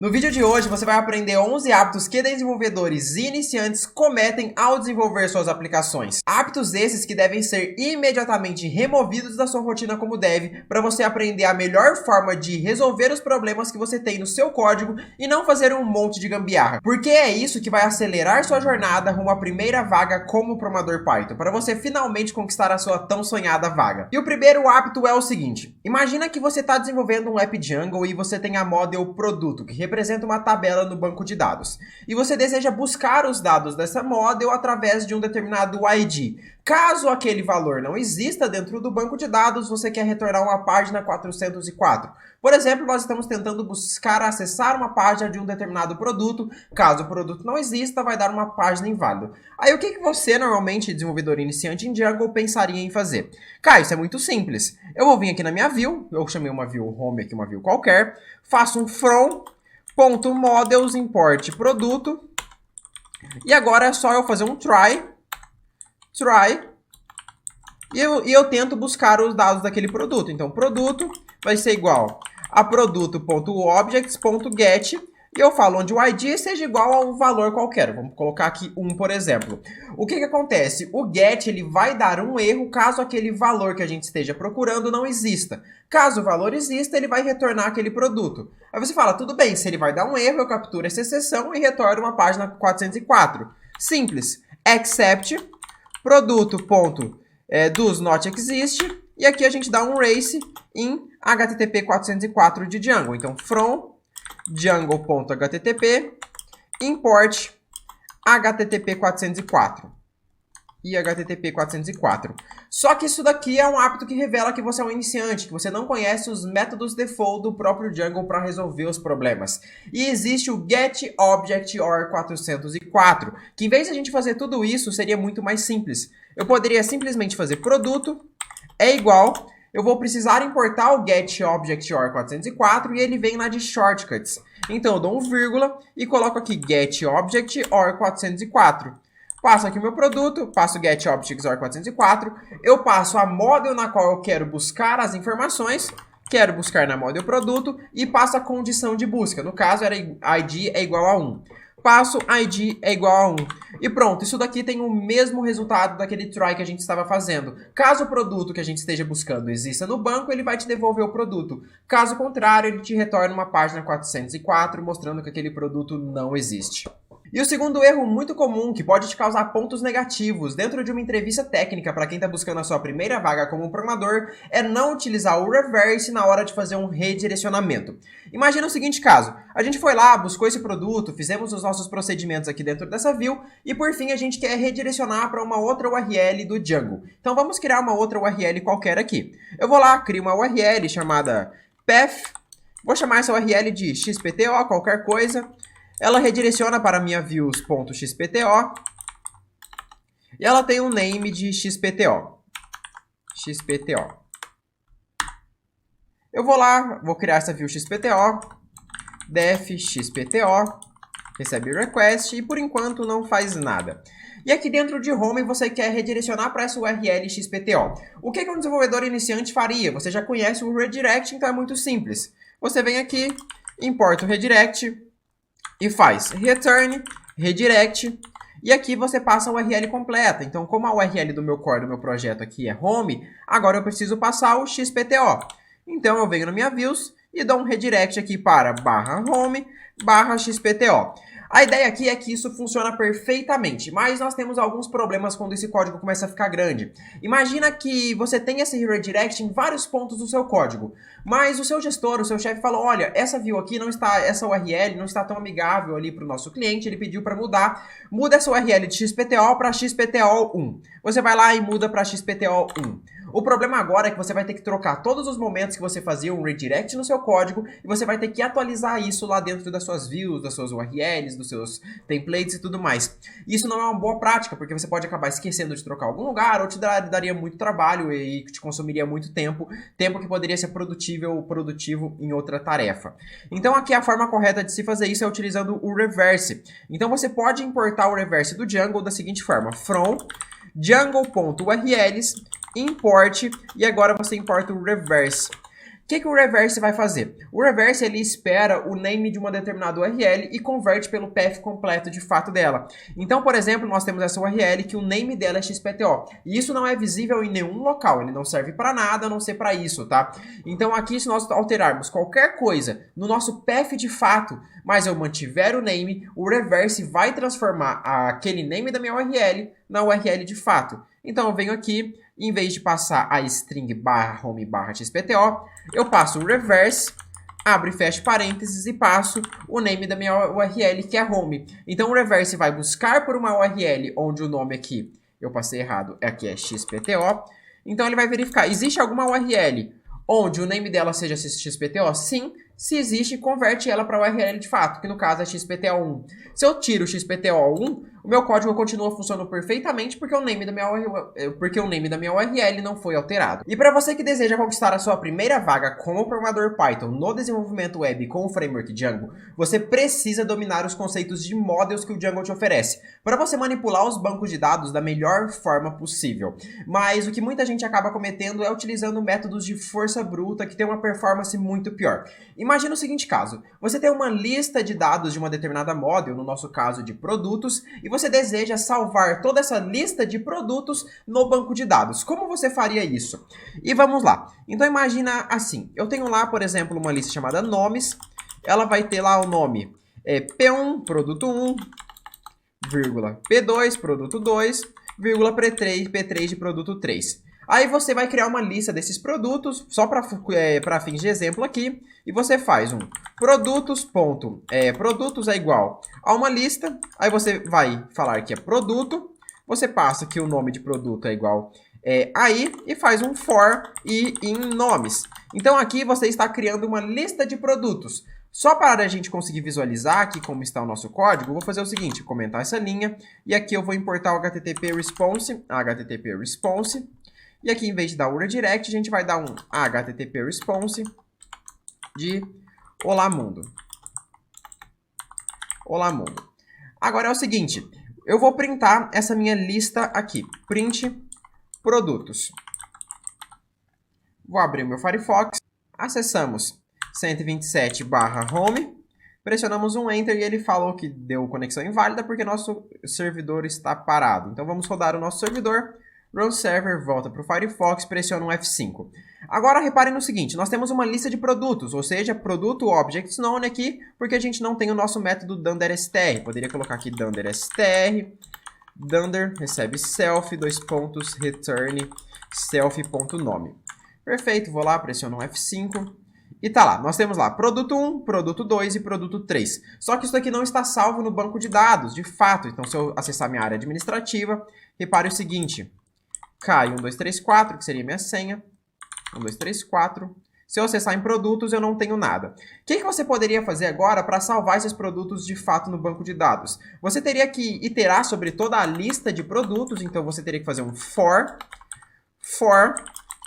No vídeo de hoje você vai aprender 11 hábitos que desenvolvedores e iniciantes cometem ao desenvolver suas aplicações. Hábitos esses que devem ser imediatamente removidos da sua rotina como dev para você aprender a melhor forma de resolver os problemas que você tem no seu código e não fazer um monte de gambiarra. Porque é isso que vai acelerar sua jornada rumo à primeira vaga como programador Python, para você finalmente conquistar a sua tão sonhada vaga. E o primeiro hábito é o seguinte: imagina que você está desenvolvendo um app Django e você tem a model produto, que representa uma tabela no banco de dados. E você deseja buscar os dados dessa model através de um determinado ID. Caso aquele valor não exista dentro do banco de dados, você quer retornar uma página 404. Por exemplo, nós estamos tentando buscar acessar uma página de um determinado produto. Caso o produto não exista, vai dar uma página inválida. Aí o que você, normalmente, desenvolvedor iniciante em Django, pensaria em fazer? Cara, isso é muito simples. Eu vou vir aqui na minha view, eu chamei uma view home aqui, uma view qualquer, faço um from.models import produto, e agora é só eu fazer um try, e eu tento buscar os dados daquele produto. Então, produto vai ser igual a produto.objects.get, e eu falo onde o ID seja igual a um valor qualquer. Vamos colocar aqui 1, por exemplo. O que acontece? O get ele vai dar um erro caso aquele valor que a gente esteja procurando não exista. Caso o valor exista, ele vai retornar aquele produto. Aí você fala, tudo bem, se ele vai dar um erro, eu capturo essa exceção e retorno uma página 404. Simples. Except produto.doesNotExist, e aqui a gente dá um race em HTTP 404 de Django. Então, from Django.http import HTTP 404 e HTTP 404. Só que isso daqui é um hábito que revela que você é um iniciante, que você não conhece os métodos default do próprio Django para resolver os problemas. E existe o getObjectOr404, que em vez de a gente fazer tudo isso, seria muito mais simples. Eu poderia simplesmente fazer produto é igual, eu vou precisar importar o getObjectOr404 e ele vem lá de shortcuts. Então eu dou um vírgula e coloco aqui getObjectOr404. Passo aqui o meu produto, passo o getObjectOr404, eu passo a model na qual eu quero buscar as informações, quero buscar na model produto, e passo a condição de busca. No caso, era ID é igual a 1. Passo ID é igual a 1. E pronto, isso daqui tem o mesmo resultado daquele try que a gente estava fazendo. Caso o produto que a gente esteja buscando exista no banco, ele vai te devolver o produto. Caso contrário, ele te retorna uma página 404, mostrando que aquele produto não existe. E o segundo erro muito comum, que pode te causar pontos negativos dentro de uma entrevista técnica para quem está buscando a sua primeira vaga como programador, é não utilizar o reverse na hora de fazer um redirecionamento. Imagina o seguinte caso: a gente foi lá, buscou esse produto, fizemos os nossos procedimentos aqui dentro dessa view e por fim a gente quer redirecionar para uma outra URL do Django. Então vamos criar uma outra URL qualquer aqui. Eu vou lá, crio uma URL chamada path, vou chamar essa URL de xpto, qualquer coisa. Ela redireciona para minha views.xpto e ela tem um name de xpto. Eu vou lá, vou criar essa view xpto, def xpto, recebe request e por enquanto não faz nada. E aqui dentro de home você quer redirecionar para essa URL xpto. O que um desenvolvedor iniciante faria? Você já conhece o redirect, então é muito simples. Você vem aqui, importa o redirect e faz return, redirect, e aqui você passa a URL completa. Então, como a URL do meu core, do meu projeto aqui é home, agora eu preciso passar o xpto. Então, eu venho na minha views e dou um redirect aqui para /home/xpto. A ideia aqui é que isso funciona perfeitamente, mas nós temos alguns problemas quando esse código começa a ficar grande. Imagina que você tem esse redirect em vários pontos do seu código, mas o seu gestor, o seu chefe falou, olha, essa view aqui não está, essa URL não está tão amigável ali para o nosso cliente, ele pediu para mudar. Muda essa URL de XPTO para XPTO1. Você vai lá e muda para XPTO1. O problema agora é que você vai ter que trocar todos os momentos que você fazia um redirect no seu código e você vai ter que atualizar isso lá dentro das suas views, das suas URLs, dos seus templates e tudo mais. Isso não é uma boa prática, porque você pode acabar esquecendo de trocar algum lugar ou te daria muito trabalho e te consumiria muito tempo que poderia ser produtivo em outra tarefa. Então aqui a forma correta de se fazer isso é utilizando o reverse. Então você pode importar o reverse do Django da seguinte forma: from Django.urls import, e agora você importa o reverse. que o reverse vai fazer? O reverse ele espera o name de uma determinada URL e converte pelo path completo de fato dela. Então, por exemplo, nós temos essa URL que o name dela é XPTO. E isso não é visível em nenhum local, ele não serve para nada a não ser para isso, tá? Então aqui, se nós alterarmos qualquer coisa no nosso path de fato, mas eu mantiver o name, o reverse vai transformar aquele name da minha URL na URL de fato. Então eu venho aqui, em vez de passar a string /home /xpto, eu passo o reverse, abro e fecho parênteses e passo o name da minha URL, que é home. Então o reverse vai buscar por uma URL onde o nome aqui, eu passei errado, aqui é xpto. Então ele vai verificar, existe alguma URL onde o name dela seja xpto? Sim. Se existe, converte ela para a URL de fato, que no caso é xpto1. Se eu tiro o xpto1, o meu código continua funcionando perfeitamente porque o name da minha URL não foi alterado. E para você que deseja conquistar a sua primeira vaga como programador Python no desenvolvimento web com o framework Django, você precisa dominar os conceitos de models que o Django te oferece, para você manipular os bancos de dados da melhor forma possível. Mas o que muita gente acaba cometendo é utilizando métodos de força bruta que tem uma performance muito pior. Imagina o seguinte caso, você tem uma lista de dados de uma determinada model, no nosso caso de produtos, e você deseja salvar toda essa lista de produtos no banco de dados. Como você faria isso? E vamos lá. Então imagina assim, eu tenho lá, por exemplo, uma lista chamada nomes, ela vai ter lá o nome P1, produto 1, vírgula, P2, produto 2, vírgula, P3 de produto 3. Aí você vai criar uma lista desses produtos, só para fins de exemplo aqui, e você faz um produtos é igual a uma lista, aí você vai falar que é produto, você passa que o nome de produto é igual aí, e faz um for e em nomes. Então aqui você está criando uma lista de produtos. Só para a gente conseguir visualizar aqui como está o nosso código, eu vou fazer o seguinte, comentar essa linha, e aqui eu vou importar o HTTP response, e aqui, em vez de dar URL direct, a gente vai dar um HTTP response de Olá Mundo. Olá Mundo. Agora é o seguinte, eu vou printar essa minha lista aqui. Print produtos. Vou abrir o meu Firefox. Acessamos 127/home. Pressionamos um Enter e ele falou que deu conexão inválida porque nosso servidor está parado. Então vamos rodar o nosso servidor. Run Server, volta para o Firefox, pressiona um F5. Agora reparem no seguinte, nós temos uma lista de produtos, ou seja, produto objects known aqui, porque a gente não tem o nosso método dunderstr. Poderia colocar aqui dunderstr, dunder, recebe self, return self.nome. Perfeito, vou lá, pressiono um F5. E tá lá, nós temos lá produto 1, produto 2 e produto 3. Só que isso aqui não está salvo no banco de dados, de fato. Então, se eu acessar minha área administrativa, repare o seguinte. Cai1234, que seria minha senha. 1234. Se eu acessar em produtos, eu não tenho nada. O que você poderia fazer agora para salvar esses produtos de fato no banco de dados? Você teria que iterar sobre toda a lista de produtos. Então, você teria que fazer um for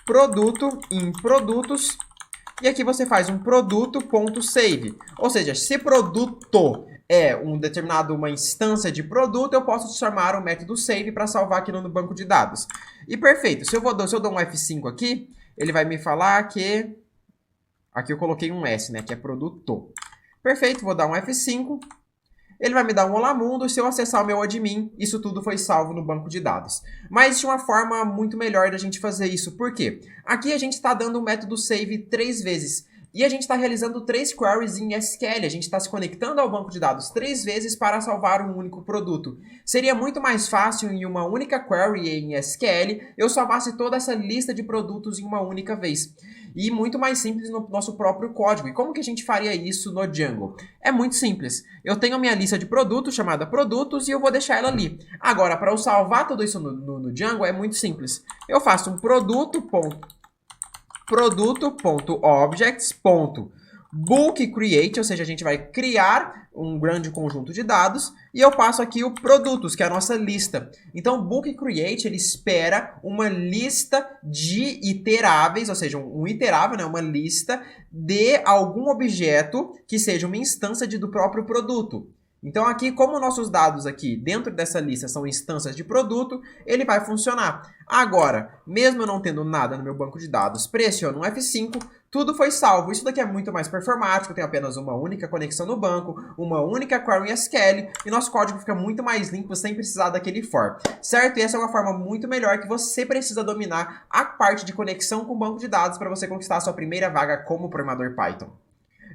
produto em produtos. E aqui você faz um produto.save. Ou seja, se produto é uma instância de produto, eu posso chamar o método save para salvar aqui no banco de dados. E perfeito, se eu dou um F5 aqui, ele vai me falar que... Aqui eu coloquei um S, né, que é produto. Perfeito, vou dar um F5. Ele vai me dar um Olá Mundo, e se eu acessar o meu admin, isso tudo foi salvo no banco de dados. Mas de uma forma muito melhor da gente fazer isso. Por quê? Aqui a gente está dando o método save 3 vezes. E a gente está realizando 3 queries em SQL. A gente está se conectando ao banco de dados 3 vezes para salvar um único produto. Seria muito mais fácil em uma única query em SQL eu salvasse toda essa lista de produtos em uma única vez. E muito mais simples no nosso próprio código. E como que a gente faria isso no Django? É muito simples. Eu tenho a minha lista de produtos chamada produtos e eu vou deixar ela ali. Agora, para eu salvar tudo isso no Django é muito simples. Eu faço um produto.objects.bookCreate, ou seja, a gente vai criar um grande conjunto de dados, e eu passo aqui o produtos, que é a nossa lista. Então, o bookCreate, ele espera uma lista de iteráveis, ou seja, um iterável, né, uma lista de algum objeto que seja uma instância do próprio produto. Então aqui, como nossos dados aqui dentro dessa lista são instâncias de produto, ele vai funcionar. Agora, mesmo eu não tendo nada no meu banco de dados, pressiono um F5, tudo foi salvo. Isso daqui é muito mais performático, tem apenas uma única conexão no banco, uma única query SQL, e nosso código fica muito mais limpo sem precisar daquele for, certo? E essa é uma forma muito melhor que você precisa dominar a parte de conexão com o banco de dados para você conquistar a sua primeira vaga como programador Python.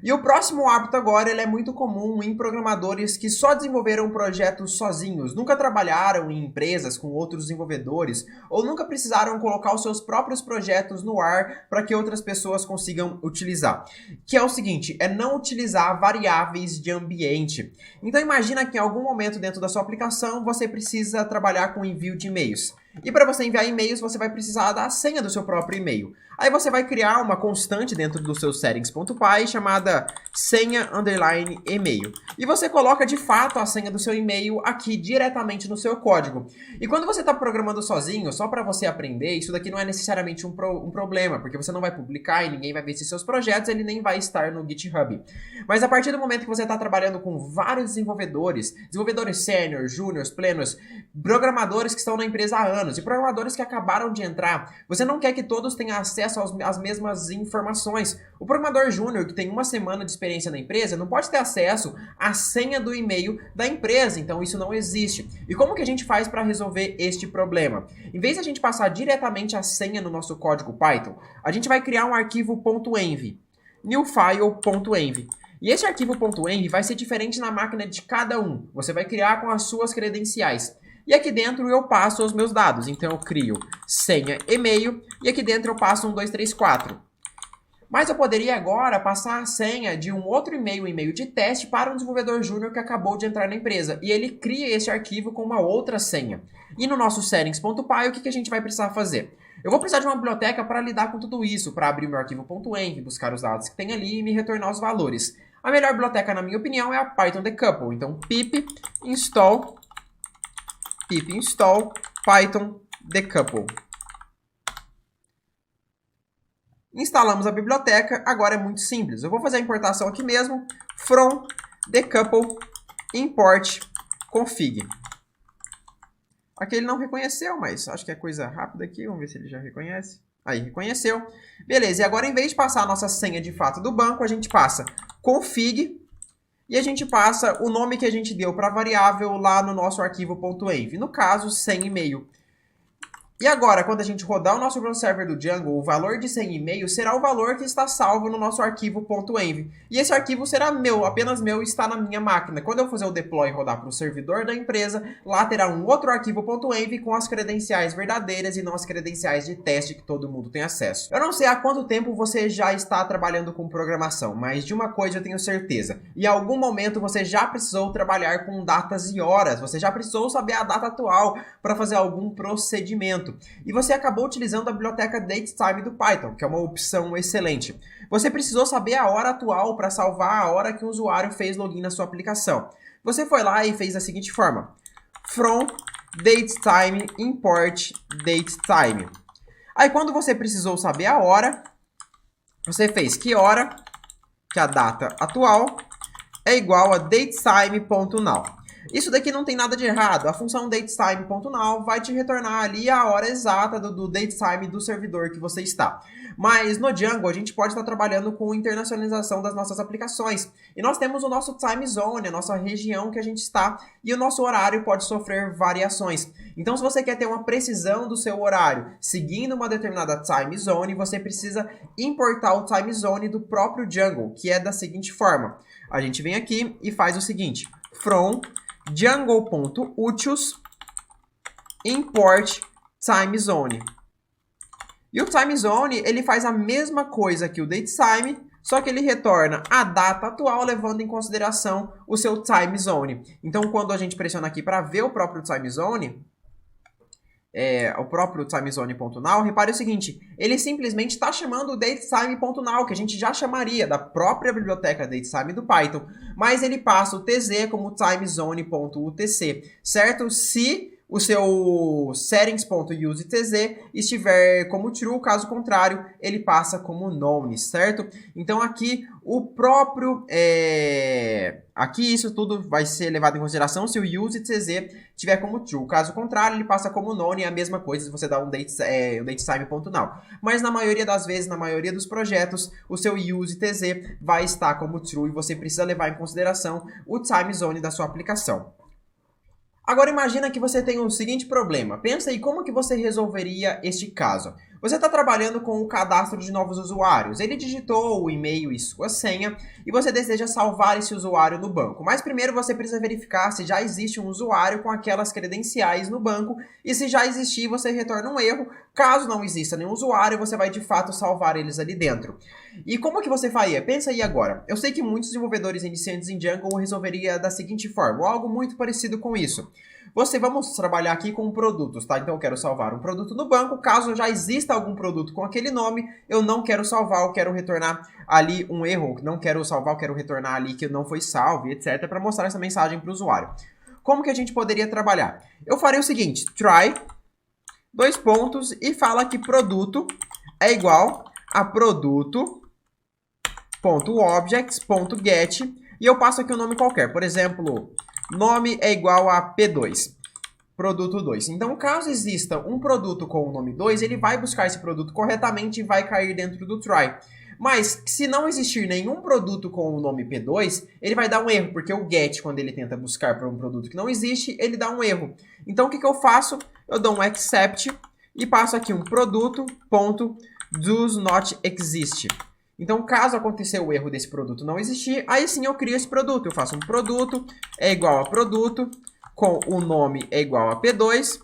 E o próximo hábito agora, ele é muito comum em programadores que só desenvolveram projetos sozinhos, nunca trabalharam em empresas com outros desenvolvedores, ou nunca precisaram colocar os seus próprios projetos no ar para que outras pessoas consigam utilizar. Que é o seguinte, é não utilizar variáveis de ambiente. Então imagina que em algum momento dentro da sua aplicação você precisa trabalhar com envio de e-mails. E para você enviar e-mails, você vai precisar da senha do seu próprio e-mail. Aí você vai criar uma constante dentro do seu settings.py chamada senha_email. E você coloca de fato a senha do seu e-mail aqui diretamente no seu código. E quando você está programando sozinho, só para você aprender, isso daqui não é necessariamente um problema, porque você não vai publicar e ninguém vai ver esses seus projetos, ele nem vai estar no GitHub. Mas a partir do momento que você está trabalhando com vários desenvolvedores sênior, júnior, plenos, programadores que estão na empresa há anos e programadores que acabaram de entrar, você não quer que todos tenham acesso às mesmas informações. O programador júnior que tem uma semana de experiência na empresa não pode ter acesso à senha do e-mail da empresa, então isso não existe. E como que a gente faz para resolver este problema? Em vez de a gente passar diretamente a senha no nosso código Python, a gente vai criar um arquivo .env, newfile.env. E esse arquivo .env vai ser diferente na máquina de cada um. Você vai criar com as suas credenciais. E aqui dentro eu passo os meus dados. Então eu crio senha e-mail e aqui dentro eu passo 1, 2, 3, 4. Mas eu poderia agora passar a senha de um outro e-mail, um e-mail de teste, para um desenvolvedor júnior que acabou de entrar na empresa. E ele cria esse arquivo com uma outra senha. E no nosso settings.py, o que a gente vai precisar fazer? Eu vou precisar de uma biblioteca para lidar com tudo isso, para abrir meu arquivo .env, buscar os dados que tem ali e me retornar os valores. A melhor biblioteca, na minha opinião, é a Python Decouple. Então, pip install Python Decouple. Instalamos a biblioteca, agora é muito simples. Eu vou fazer a importação aqui mesmo, from decouple import config. Aqui ele não reconheceu, mas acho que é coisa rápida aqui, vamos ver se ele já reconhece. Aí, reconheceu. Beleza, e agora em vez de passar a nossa senha de fato do banco, a gente passa config e a gente passa o nome que a gente deu para a variável lá no nosso arquivo .env, no caso, senha e-mail. E agora, quando a gente rodar o nosso run server do Django, o valor de senha e-mail será o valor que está salvo no nosso arquivo .env. E esse arquivo será meu, apenas meu, e está na minha máquina. Quando eu fazer o deploy e rodar para o servidor da empresa, lá terá um outro arquivo .env com as credenciais verdadeiras e não as credenciais de teste que todo mundo tem acesso. Eu não sei há quanto tempo você já está trabalhando com programação, mas de uma coisa eu tenho certeza. Em algum momento você já precisou trabalhar com datas e horas, você já precisou saber a data atual para fazer algum procedimento. E você acabou utilizando a biblioteca datetime do Python, que é uma opção excelente. Você precisou saber a hora atual para salvar a hora que o usuário fez login na sua aplicação. Você foi lá e fez da seguinte forma: from datetime import datetime. Aí quando você precisou saber a hora, você fez que hora, que a data atual, é igual a datetime.now. Isso daqui não tem nada de errado. A função datetime.now vai te retornar ali a hora exata do datetime do servidor que você está. Mas no Django a gente pode estar trabalhando com internacionalização das nossas aplicações. E nós temos o nosso time zone, a nossa região que a gente está, e o nosso horário pode sofrer variações. Então se você quer ter uma precisão do seu horário seguindo uma determinada time zone, você precisa importar o time zone do próprio Django, que é da seguinte forma. A gente vem aqui e faz o seguinte: from Django.utils import timezone. E o timezone, ele faz a mesma coisa que o datetime, só que ele retorna a data atual levando em consideração o seu timezone. Então, quando a gente pressiona aqui para ver o próprio timezone, timezone.now, repare o seguinte, ele simplesmente está chamando o datetime.now, que a gente já chamaria da própria biblioteca datetime do Python, mas ele passa o tz como timezone.utc, certo? Se o seu settings.useTz estiver como true, caso contrário, ele passa como none, certo? Então aqui o próprio, aqui isso tudo vai ser levado em consideração se o useTz tiver como true, caso contrário, ele passa como none, é a mesma coisa se você dá um datetime.now. Mas na maioria das vezes, na maioria dos projetos, o seu useTz vai estar como true e você precisa levar em consideração o time zone da sua aplicação. Agora imagina que você tem o seguinte problema. Pensa aí como que você resolveria este caso. Você está trabalhando com o cadastro de novos usuários. Ele digitou o e-mail e sua senha e você deseja salvar esse usuário no banco. Mas primeiro você precisa verificar se já existe um usuário com aquelas credenciais no banco e se já existir você retorna um erro. Caso não exista nenhum usuário, você vai de fato salvar eles ali dentro. E como que você faria? Pensa aí agora. Eu sei que muitos desenvolvedores iniciantes em Django resolveria da seguinte forma, ou algo muito parecido com isso. Vamos trabalhar aqui com produtos, tá? Então eu quero salvar um produto no banco. Caso já exista algum produto com aquele nome, eu não quero salvar, eu quero retornar ali um erro. Não quero salvar, eu quero retornar ali que não foi salvo, etc. para mostrar essa mensagem para o usuário. Como que a gente poderia trabalhar? Eu faria o seguinte, try, dois pontos, e fala que produto é igual a produto.objects.get, e eu passo aqui um nome qualquer. Por exemplo, nome é igual a P2, produto 2. Então, caso exista um produto com o nome 2, ele vai buscar esse produto corretamente e vai cair dentro do try. Mas, se não existir nenhum produto com o nome P2, ele vai dar um erro, porque o get, quando ele tenta buscar por um produto que não existe, ele dá um erro. Então, o que eu faço? Eu dou um except e passo aqui um produto.doesNotExist. Então, caso acontecer o erro desse produto não existir, aí sim eu crio esse produto. Eu faço um produto é igual a produto, com o nome é igual a P2,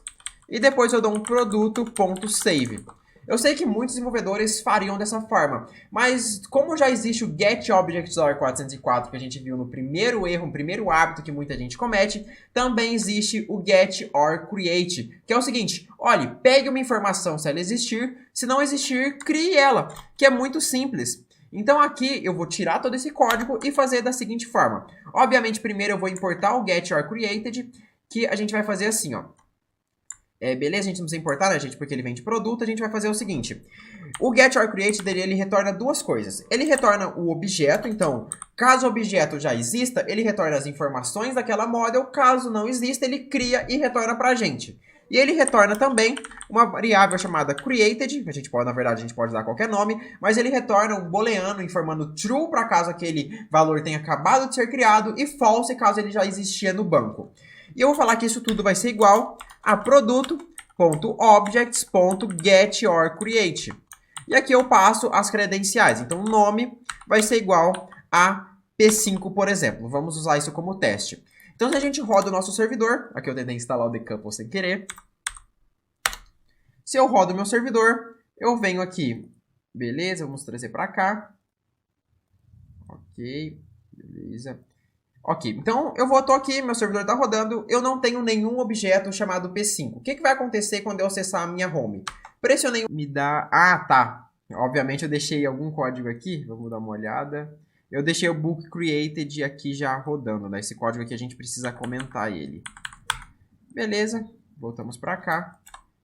e depois eu dou um produto.save. Eu sei que muitos desenvolvedores fariam dessa forma, mas como já existe o getObjects.404 que a gente viu no primeiro erro, no primeiro hábito que muita gente comete, também existe o getOrCreate, que é o seguinte, olhe, pegue uma informação se ela existir, se não existir, crie ela, que é muito simples. Então aqui eu vou tirar todo esse código e fazer da seguinte forma. Obviamente, primeiro eu vou importar o getOrCreated, que a gente vai fazer assim, ó. Beleza, a gente não precisa importar, né, gente, porque ele vem de produto. A gente vai fazer o seguinte. O getOrCreated dele, ele retorna duas coisas. Ele retorna o objeto, então, caso o objeto já exista, ele retorna as informações daquela model. Caso não exista, ele cria e retorna pra gente. E ele retorna também uma variável chamada created, a gente pode, na verdade, a gente pode dar qualquer nome, mas ele retorna um booleano informando true para caso aquele valor tenha acabado de ser criado e false caso ele já existia no banco. E eu vou falar que isso tudo vai ser igual a produto.objects.getOrCreate. E aqui eu passo as credenciais. Então, o nome vai ser igual a P5, por exemplo. Vamos usar isso como teste. Então, se a gente roda o nosso servidor, aqui eu tentei instalar o decouple sem querer. Se eu rodo o meu servidor, eu venho aqui. Beleza, vamos trazer para cá. Ok, beleza. Ok, então eu tô aqui, meu servidor está rodando, eu não tenho nenhum objeto chamado P5. O que vai acontecer quando eu acessar a minha home? Pressionei, me dá... Ah, tá. Obviamente eu deixei algum código aqui, vamos dar uma olhada. Eu deixei o book created aqui já rodando, né? Esse código aqui a gente precisa comentar ele. Beleza, voltamos para cá.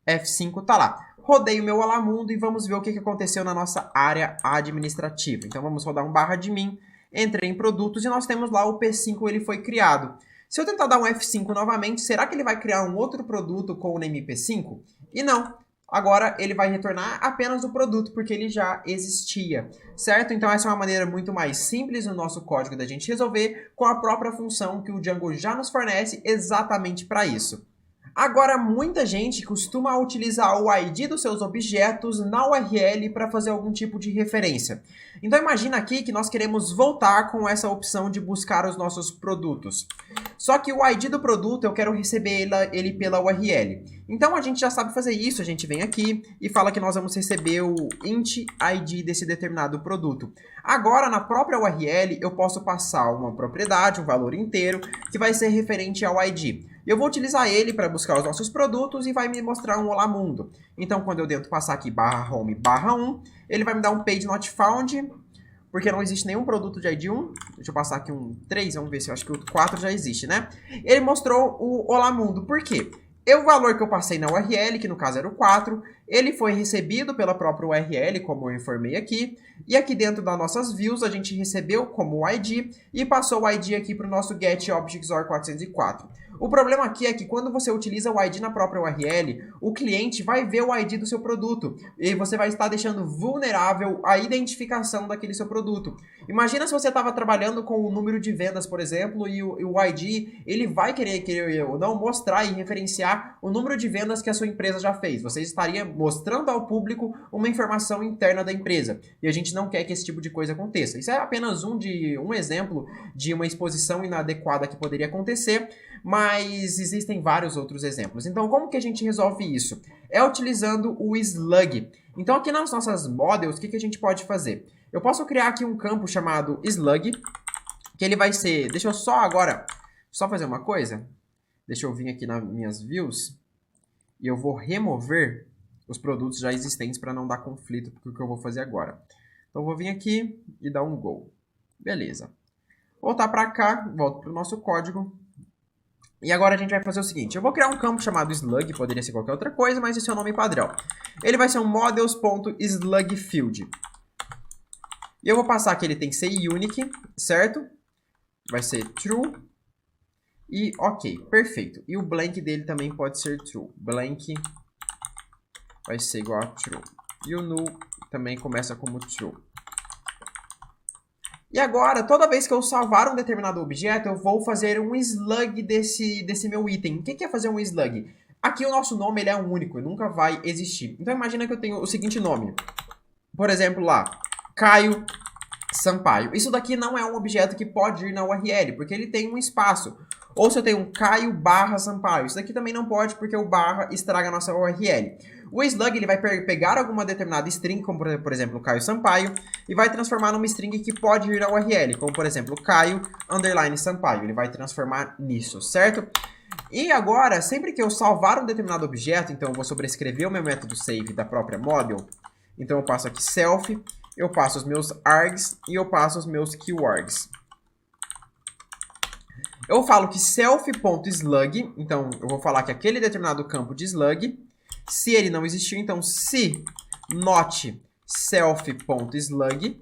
F5 tá lá. Rodei o meu Olamundo e vamos ver o que aconteceu na nossa área administrativa. Então vamos rodar um /admin. Entrei em produtos e nós temos lá o P5, ele foi criado. Se eu tentar dar um F5 novamente, será que ele vai criar um outro produto com o name P5? E não. Agora ele vai retornar apenas o produto, porque ele já existia, certo? Então essa é uma maneira muito mais simples no nosso código da gente resolver com a própria função que o Django já nos fornece exatamente para isso. Agora, muita gente costuma utilizar o ID dos seus objetos na URL para fazer algum tipo de referência. Então imagina aqui que nós queremos voltar com essa opção de buscar os nossos produtos. Só que o ID do produto eu quero receber ele pela URL. Então a gente já sabe fazer isso, a gente vem aqui e fala que nós vamos receber o int ID desse determinado produto. Agora, na própria URL, eu posso passar uma propriedade, um valor inteiro, que vai ser referente ao ID. Eu vou utilizar ele para buscar os nossos produtos e vai me mostrar um Olamundo. Então, quando eu tento passar aqui /home/1, ele vai me dar um page not found, porque não existe nenhum produto de ID 1. Deixa eu passar aqui um 3, vamos ver se eu acho que o 4 já existe, né? Ele mostrou o Olamundo. Por quê? E o valor que eu passei na URL, que no caso era o 4, ele foi recebido pela própria URL, como eu informei aqui. E aqui dentro das nossas views, a gente recebeu como ID e passou o ID aqui para o nosso getObjectSOR 404. O problema aqui é que quando você utiliza o ID na própria URL, o cliente vai ver o ID do seu produto e você vai estar deixando vulnerável a identificação daquele seu produto. Imagina se você estava trabalhando com o número de vendas, por exemplo, e o ID ele vai querer ou não mostrar e referenciar o número de vendas que a sua empresa já fez. Você estaria mostrando ao público uma informação interna da empresa. E a gente não quer que esse tipo de coisa aconteça. Isso é apenas um exemplo de uma exposição inadequada que poderia acontecer, mas existem vários outros exemplos. Então, como que a gente resolve isso? É utilizando o slug. Então, aqui nas nossas models, o que a gente pode fazer? Eu posso criar aqui um campo chamado slug, que ele vai ser... Deixa eu só fazer uma coisa. Deixa eu vir aqui nas minhas views e eu vou remover os produtos já existentes para não dar conflito com o que eu vou fazer agora. Então, eu vou vir aqui e dar um go. Beleza. Voltar para cá, volto para o nosso código. E agora a gente vai fazer o seguinte, eu vou criar um campo chamado slug, poderia ser qualquer outra coisa, mas esse é o nome padrão. Ele vai ser um models.slugField. E eu vou passar que ele tem que ser unique, certo? Vai ser true. E ok, perfeito. E o blank dele também pode ser true. Blank vai ser igual a true. E o null também começa como true. E agora, toda vez que eu salvar um determinado objeto, eu vou fazer um slug desse meu item. O que é fazer um slug? Aqui o nosso nome ele é único, nunca vai existir. Então imagina que eu tenho o seguinte nome. Por exemplo lá, Caio Sampaio. Isso daqui não é um objeto que pode ir na URL, porque ele tem um espaço. Ou se eu tenho um Caio barra Sampaio. Isso daqui também não pode, porque o barra estraga a nossa URL. O slug ele vai pegar alguma determinada string, como por exemplo Caio Sampaio, e vai transformar numa string que pode ir na URL, como por exemplo Caio _ Sampaio. Ele vai transformar nisso, certo? E agora, sempre que eu salvar um determinado objeto, então eu vou sobrescrever o meu método save da própria model. Então eu passo aqui self, eu passo os meus args e eu passo os meus keywords. Eu falo que self.slug, então eu vou falar que aquele determinado campo de slug, se ele não existiu, então se not self.slug,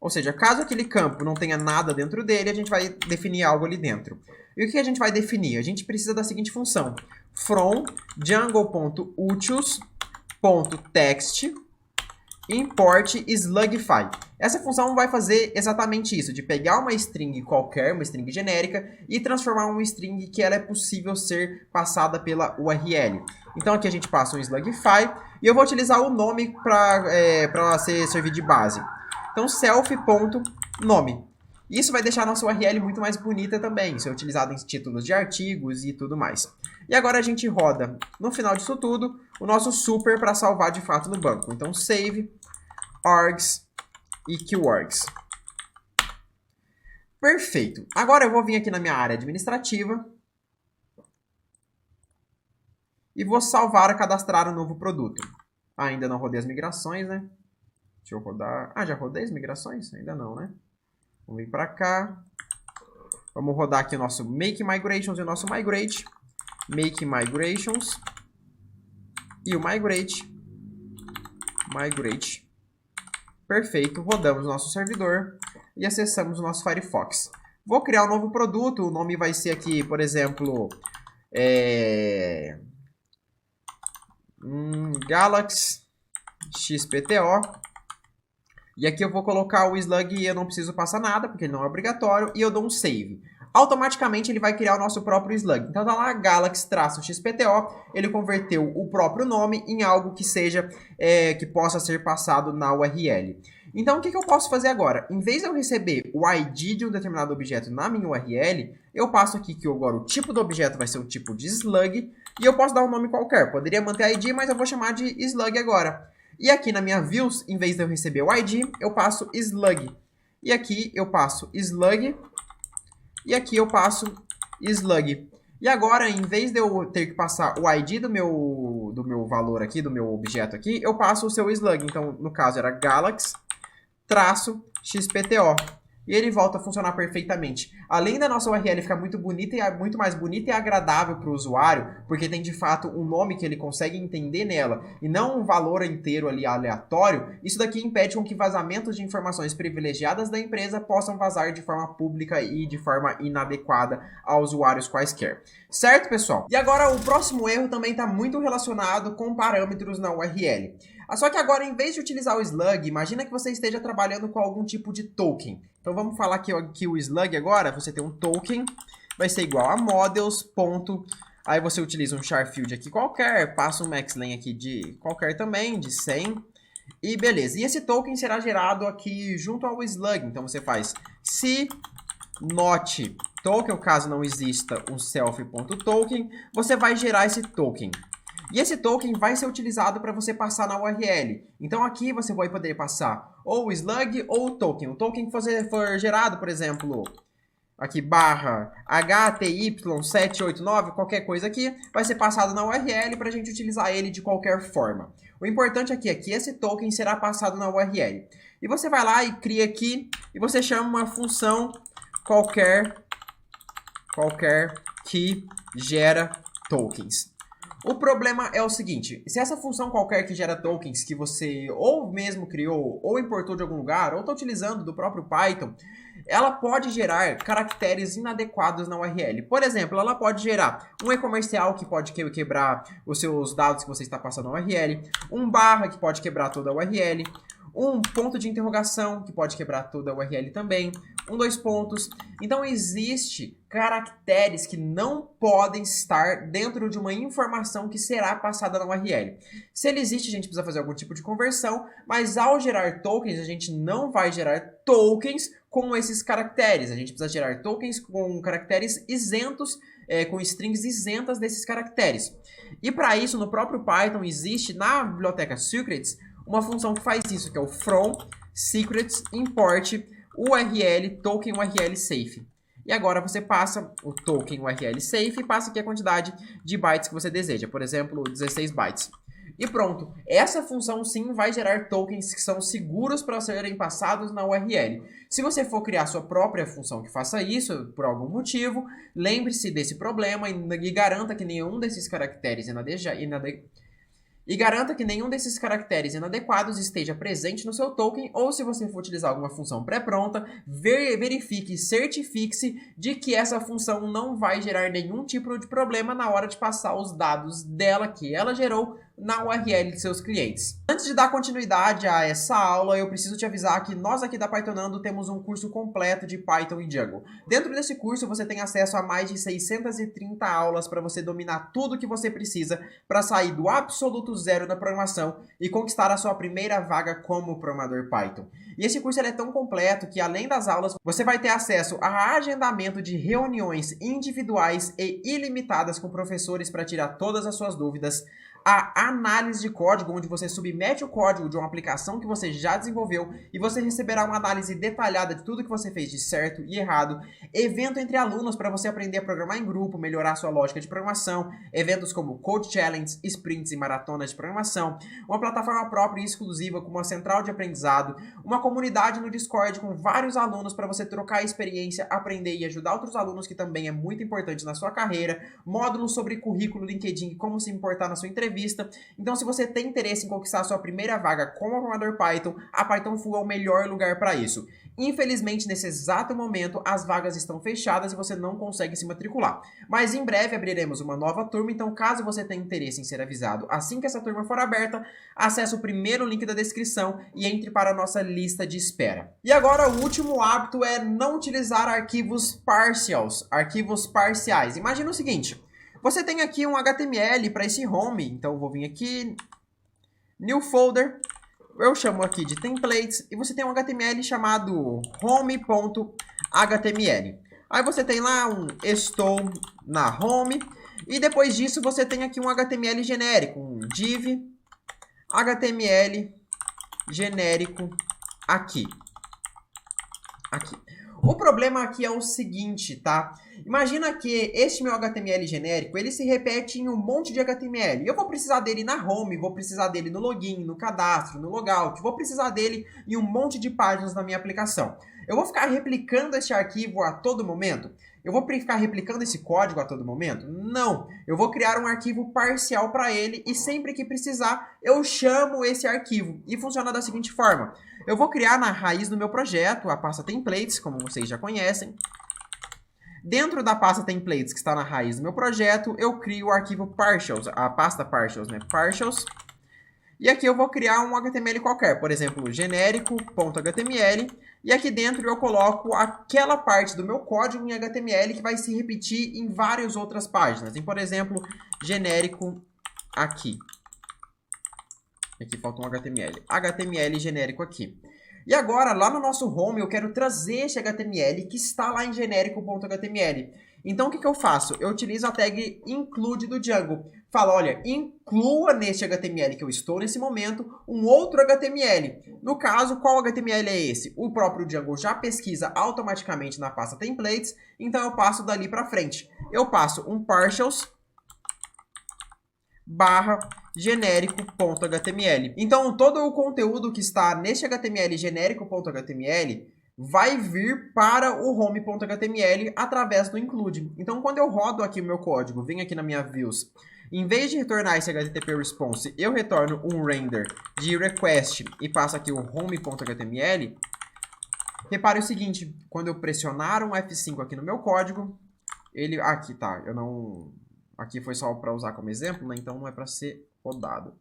ou seja, caso aquele campo não tenha nada dentro dele, a gente vai definir algo ali dentro. E o que a gente vai definir? A gente precisa da seguinte função, from django.utils.text import slugify. Essa função vai fazer exatamente isso, de pegar uma string qualquer, uma string genérica, e transformar uma string que ela é possível ser passada pela URL. Então aqui a gente passa um slugify, e eu vou utilizar o nome para servir de base. Então self.nome. Isso vai deixar a nossa URL muito mais bonita também, ser utilizado em títulos de artigos e tudo mais. E agora a gente roda, no final disso tudo, o nosso super para salvar de fato no banco. Então save, args e keywords. Perfeito. Agora eu vou vir aqui na minha área administrativa e vou salvar, cadastrar um novo produto. Ainda não rodei as migrações, né? Deixa eu rodar... Ah, já rodei as migrações? Ainda não, né? Vamos vir para cá. Vamos rodar aqui o nosso Make Migrations e o nosso Migrate. Make Migrations. E o Migrate. Migrate. Perfeito. Rodamos o nosso servidor. E acessamos o nosso Firefox. Vou criar um novo produto. O nome vai ser aqui, por exemplo... Galaxy XPTO. E aqui eu vou colocar o slug e eu não preciso passar nada, porque ele não é obrigatório, e eu dou um save. Automaticamente ele vai criar o nosso próprio slug. Então tá lá Galaxy-XPTO, ele converteu o próprio nome em algo que seja, que possa ser passado na URL. Então o que eu posso fazer agora? Em vez de eu receber o ID de um determinado objeto na minha URL, eu passo aqui que agora o tipo do objeto vai ser o tipo de slug, e eu posso dar um nome qualquer. Poderia manter ID, mas eu vou chamar de slug agora. E aqui na minha views, em vez de eu receber o ID, eu passo slug. E aqui eu passo slug. E aqui eu passo slug. E agora, em vez de eu ter que passar o ID do meu valor aqui, do meu objeto aqui, eu passo o seu slug. Então, no caso, era Galaxy-XPTO. e ele volta a funcionar perfeitamente. Além da nossa URL ficar muito bonita e muito mais bonita e agradável para o usuário, porque tem de fato um nome que ele consegue entender nela e não um valor inteiro ali aleatório, isso daqui impede com que vazamentos de informações privilegiadas da empresa possam vazar de forma pública e de forma inadequada a usuários quaisquer. Certo, pessoal? E agora o próximo erro também está muito relacionado com parâmetros na URL. Só que agora, em vez de utilizar o slug, imagina que você esteja trabalhando com algum tipo de token. Então vamos falar que o slug agora, você tem um token, vai ser igual a models. Aí você utiliza um char field aqui qualquer, passa um maxlen aqui de qualquer também, de 100. E beleza. E esse token será gerado aqui junto ao slug. Então você faz se not token, caso não exista um self.token, você vai gerar esse token. E esse token vai ser utilizado para você passar na URL. Então aqui você vai poder passar ou o slug ou o token. O token que for gerado, por exemplo, aqui barra HTY789, qualquer coisa aqui, vai ser passado na URL para a gente utilizar ele de qualquer forma. O importante aqui é que esse token será passado na URL. E você vai lá e cria aqui, e você chama uma função qualquer que gera tokens. O problema é o seguinte, se essa função qualquer que gera tokens que você ou mesmo criou, ou importou de algum lugar, ou está utilizando do próprio Python, ela pode gerar caracteres inadequados na URL. Por exemplo, ela pode gerar um e-comercial que pode quebrar os seus dados que você está passando na URL, um barra que pode quebrar toda a URL, um ponto de interrogação que pode quebrar toda a URL também, dois pontos. Então existe caracteres que não podem estar dentro de uma informação que será passada na URL. Se ele existe, a gente precisa fazer algum tipo de conversão, mas ao gerar tokens, a gente não vai gerar tokens com esses caracteres. A gente precisa gerar tokens com caracteres isentos, com strings isentas desses caracteres. E para isso, no próprio Python, existe na biblioteca secrets uma função que faz isso, que é o from secrets import URL token URL safe. E agora você passa o token URL safe e passa aqui a quantidade de bytes que você deseja, por exemplo, 16 bytes. E pronto, essa função sim vai gerar tokens que são seguros para serem passados na URL. Se você for criar sua própria função que faça isso, por algum motivo, lembre-se desse problema e garanta que nenhum desses caracteres inadequados esteja presente no seu token, ou se você for utilizar alguma função pré-pronta, verifique e certifique-se de que essa função não vai gerar nenhum tipo de problema na hora de passar os dados dela que ela gerou na URL de seus clientes. Antes de dar continuidade a essa aula, eu preciso te avisar que nós aqui da Pythonando temos um curso completo de Python e Django. Dentro desse curso você tem acesso a mais de 630 aulas para você dominar tudo o que você precisa para sair do absoluto zero da programação e conquistar a sua primeira vaga como programador Python. E esse curso é tão completo que, além das aulas, você vai ter acesso a agendamento de reuniões individuais e ilimitadas com professores para tirar todas as suas dúvidas, a análise de código, onde você submete o código de uma aplicação que você já desenvolveu e você receberá uma análise detalhada de tudo que você fez de certo e errado, evento entre alunos para você aprender a programar em grupo, melhorar sua lógica de programação, eventos como Code Challenge, sprints e maratonas de programação, uma plataforma própria e exclusiva com uma central de aprendizado, uma comunidade no Discord com vários alunos para você trocar experiência, aprender e ajudar outros alunos, que também é muito importante na sua carreira, módulos sobre currículo, LinkedIn e como se importar na sua entrevista. Então, se você tem interesse em conquistar a sua primeira vaga como programador Python, a Python Full é o melhor lugar para isso. Infelizmente, nesse exato momento, as vagas estão fechadas e você não consegue se matricular. Mas em breve abriremos uma nova turma, então caso você tenha interesse em ser avisado assim que essa turma for aberta, acesse o primeiro link da descrição e entre para a nossa lista de espera. E agora o último hábito é não utilizar arquivos parciais. Imagina o seguinte, você tem aqui um HTML para esse home, então eu vou vir aqui, new folder, eu chamo aqui de templates, e você tem um HTML chamado home.html. Aí você tem lá um estou na home, e depois disso você tem aqui um HTML genérico, um div HTML genérico aqui. O problema aqui é o seguinte, tá? Imagina que este meu HTML genérico, ele se repete em um monte de HTML. Eu vou precisar dele na home, vou precisar dele no login, no cadastro, no logout, vou precisar dele em um monte de páginas da minha aplicação. Eu vou ficar replicando este arquivo a todo momento? Eu vou ficar replicando esse código a todo momento? Não! Eu vou criar um arquivo parcial para ele e sempre que precisar, eu chamo esse arquivo. E funciona da seguinte forma. Eu vou criar na raiz do meu projeto a pasta templates, como vocês já conhecem. Dentro da pasta templates que está na raiz do meu projeto, eu crio o arquivo partials, a pasta partials, né? Partials. E aqui eu vou criar um HTML qualquer, por exemplo, genérico.html. E aqui dentro eu coloco aquela parte do meu código em HTML que vai se repetir em várias outras páginas. Em, por exemplo, genérico aqui. Aqui falta um HTML. HTML genérico aqui. E agora, lá no nosso home, eu quero trazer esse HTML que está lá em genérico.html. Então, o que eu faço? Eu utilizo a tag include do Django. Falo, olha, inclua neste HTML que eu estou nesse momento um outro HTML. No caso, qual HTML é esse? O próprio Django já pesquisa automaticamente na pasta templates, então eu passo dali para frente. Eu passo um partials barra genérico.html. Então, todo o conteúdo que está neste HTML genérico.html vai vir para o home.html através do include. Então, quando eu rodo aqui o meu código, venho aqui na minha views, em vez de retornar esse HTTP response, eu retorno um render de request e passo aqui o home.html. Repare o seguinte, quando eu pressionar um F5 aqui no meu código, ele... Aqui, tá, eu não... Aqui foi só para usar como exemplo, né? Então não é para ser rodado.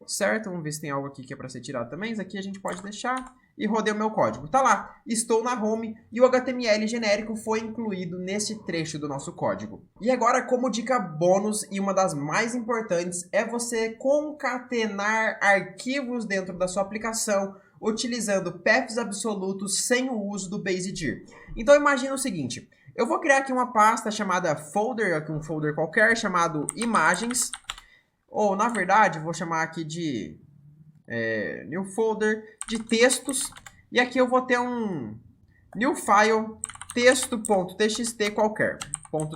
Certo? Vamos ver se tem algo aqui que é para ser tirado também. Isso aqui a gente pode deixar e rodei o meu código. Tá lá, estou na home e o HTML genérico foi incluído nesse trecho do nosso código. E agora, como dica bônus e uma das mais importantes, é você concatenar arquivos dentro da sua aplicação utilizando paths absolutos sem o uso do BaseDir. Então imagina o seguinte, eu vou criar aqui uma pasta chamada folder, aqui um folder qualquer chamado imagens, ou na verdade vou chamar aqui de new folder de textos, e aqui eu vou ter um new file texto.txt qualquer,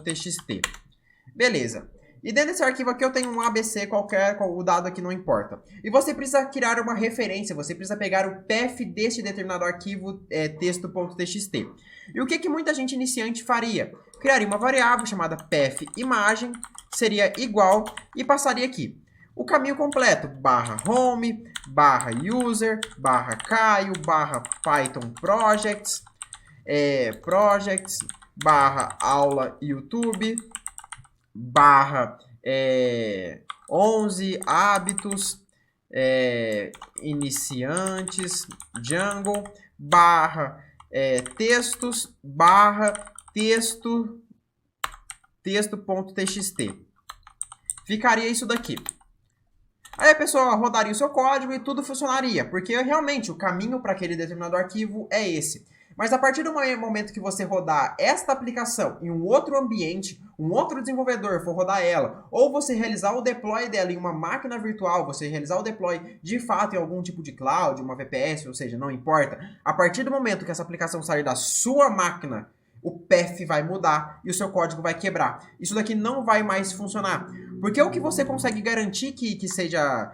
.txt. Beleza. E dentro desse arquivo aqui eu tenho um ABC qualquer, o dado aqui não importa. E você precisa criar uma referência, você precisa pegar o path deste determinado arquivo texto.txt. E o que muita gente iniciante faria? Criaria uma variável chamada path imagem, seria igual, e passaria aqui o caminho completo, barra home, barra user, barra Caio, barra Python projects, barra aula YouTube, barra 11 hábitos iniciantes Django, barra textos, barra texto.txt. Ficaria isso daqui. Aí a pessoa rodaria o seu código e tudo funcionaria, porque realmente o caminho para aquele determinado arquivo é esse. Mas a partir do momento que você rodar esta aplicação em um outro ambiente, um outro desenvolvedor for rodar ela, ou você realizar o deploy dela em uma máquina virtual, você realizar o deploy de fato em algum tipo de cloud, uma VPS, ou seja, não importa. A partir do momento que essa aplicação sair da sua máquina, o path vai mudar e o seu código vai quebrar. Isso daqui não vai mais funcionar. Porque o que você consegue garantir que seja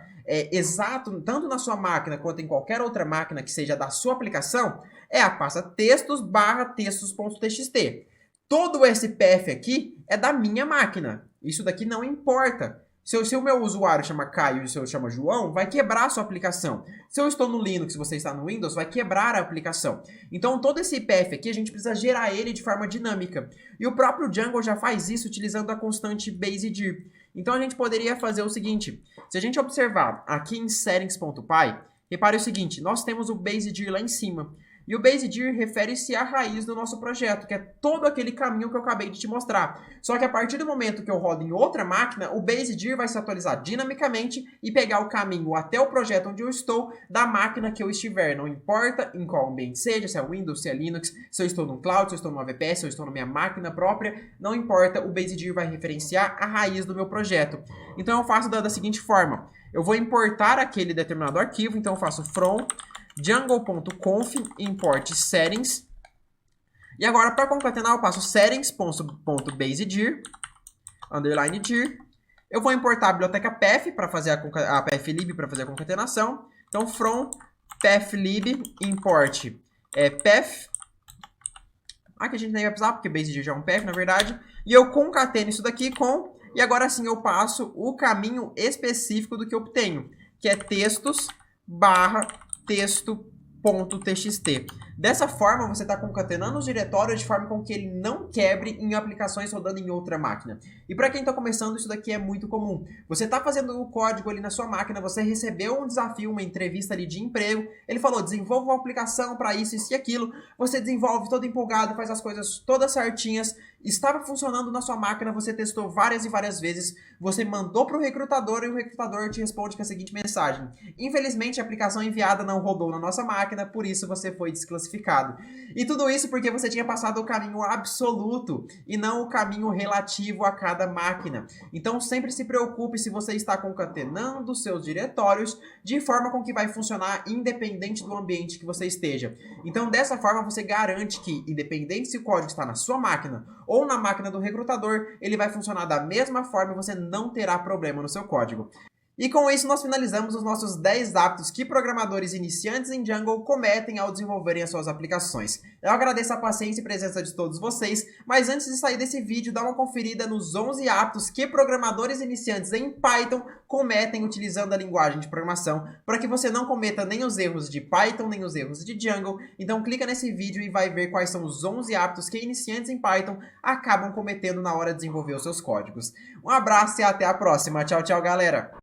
exato, tanto na sua máquina quanto em qualquer outra máquina que seja da sua aplicação, é a pasta textos barra textos.txt. Todo esse path aqui é da minha máquina. Isso daqui não importa. Se o meu usuário chama Caio e se eu chamo João, vai quebrar a sua aplicação. Se eu estou no Linux e você está no Windows, vai quebrar a aplicação. Então, todo esse path aqui, a gente precisa gerar ele de forma dinâmica. E o próprio Django já faz isso utilizando a constante BaseDir. Então, a gente poderia fazer o seguinte. Se a gente observar aqui em settings.py, repare o seguinte, nós temos o BaseDir lá em cima. E o BaseDir refere-se à raiz do nosso projeto, que é todo aquele caminho que eu acabei de te mostrar. Só que a partir do momento que eu rodo em outra máquina, o BaseDir vai se atualizar dinamicamente e pegar o caminho até o projeto onde eu estou, da máquina que eu estiver. Não importa em qual ambiente seja, se é Windows, se é Linux, se eu estou no cloud, se eu estou numa VPS, se eu estou na minha máquina própria, não importa, o BaseDir vai referenciar a raiz do meu projeto. Então eu faço da seguinte forma, eu vou importar aquele determinado arquivo, então eu faço from Django.conf import settings. E agora, para concatenar, eu passo settings.basedir, underline dir. Eu vou importar a biblioteca path para fazer a pathlib para fazer a concatenação. Então, from pathlib import path. Aqui a gente nem vai precisar, porque basedir já é um path, na verdade. E eu concateno isso daqui com... E agora sim eu passo o caminho específico do que eu obtenho, que é textos barra texto.txt. Dessa forma, você está concatenando os diretórios de forma com que ele não quebre em aplicações rodando em outra máquina. E para quem está começando, isso daqui é muito comum. Você está fazendo o código ali na sua máquina, você recebeu um desafio, uma entrevista ali de emprego, ele falou, desenvolva uma aplicação para isso e aquilo, você desenvolve todo empolgado, faz as coisas todas certinhas, estava funcionando na sua máquina, você testou várias e várias vezes, você mandou para o recrutador e o recrutador te responde com a seguinte mensagem: infelizmente a aplicação enviada não rodou na nossa máquina, por isso você foi desclassificado. E tudo isso porque você tinha passado o caminho absoluto e não o caminho relativo a cada máquina. Então sempre se preocupe se você está concatenando seus diretórios de forma com que vai funcionar independente do ambiente que você esteja. Então dessa forma você garante que, independente se o código está na sua máquina ou na máquina do recrutador, ele vai funcionar da mesma forma e você não terá problema no seu código. E com isso nós finalizamos os nossos 10 hábitos que programadores iniciantes em Django cometem ao desenvolverem as suas aplicações. Eu agradeço a paciência e presença de todos vocês, mas antes de sair desse vídeo, dá uma conferida nos 11 hábitos que programadores iniciantes em Python cometem utilizando a linguagem de programação, para que você não cometa nem os erros de Python, nem os erros de Django. Então clica nesse vídeo e vai ver quais são os 11 hábitos que iniciantes em Python acabam cometendo na hora de desenvolver os seus códigos. Um abraço e até a próxima. Tchau, tchau, galera!